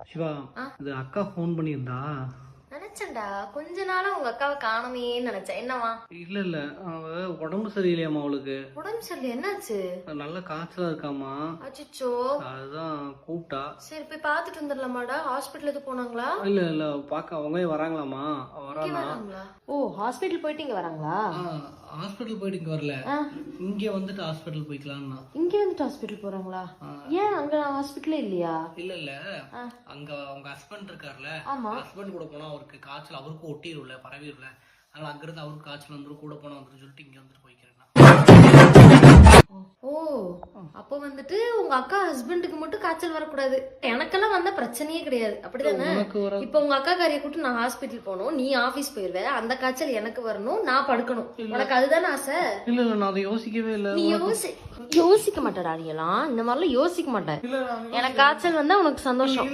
சிவா, இது அக்கா ஃபோன் பண்ணியிருந்தா. நினைச்சேன்டா கொஞ்ச நாளா உங்க அக்காவை காணுமேன்னு நினைச்சேன். என்னவா? இல்ல அவ உடம்பு சரியில்லையாமா அவளுக்கு. உடம்பு சரியில்லை, என்னாச்சு? நல்ல காய்ச்சலா இருக்காமா. அச்சோ, அதுதான் கூப்பிட்டா. சரி போய் பாத்துட்டு வந்துடலாமாடா? ஹாஸ்பிட்டல் எது போனாங்களா? இல்ல பாக்க அவங்க வராங்களாமா. வரானா? ஓ, ஹாஸ்பிட்டல் போயிட்டு இங்க வராங்களா? ஹாஸ்பிட்டல் போயிட்டு இங்க வரல, இங்க வந்துட்டு ஹாஸ்பிட்டல் போய்க்கலாம்னா. இங்க வந்துட்டு ஹாஸ்பிட்டல் போறாங்களா? ஏன் அங்க ஹாஸ்பிட்டலே இல்லையா? இல்ல அங்க அவங்க ஹஸ்பண்ட் இருக்காருல்ல, ஹஸ்பண்ட் கூட போனா அவருக்கு காய்ச்சல், அவருக்கும் ஒட்டிடும்ல, பரவிடும்ல. அதனால அங்க இருந்து அவருக்கு காய்ச்சல் வந்துடும், கூட போனா வந்துடும் சொல்லிட்டு இங்க வந்துட்டு போய்க்கிறேன். ஓ, அப்போ வந்துட்டு உங்க அக்கா ஹஸ்பண்டுக்கு மட்டும் காய்ச்சல் வரக்கூடாது, எனக்கெல்லாம் வந்தா பிரச்சனையே கிடையாது, அப்படிதானே? இப்ப உங்க அக்கா காரியை கூட்டு நான் ஹாஸ்பிட்டல் போகணும், நீ ஆபீஸ் போயிருவேன், அந்த காய்ச்சல் எனக்கு வரணும், நான் படுக்கணும். உனக்கு அதுதானே ஆசை? இல்ல நான் அதை யோசிக்கவே இல்ல. நீ யோசிக்க மாட்டடா, நீ எல்லாம் இந்த மாதிரிலாம் யோசிக்க மாட்டேன். எனக்கு காய்ச்சல் வந்தா உனக்கு சந்தோஷம்.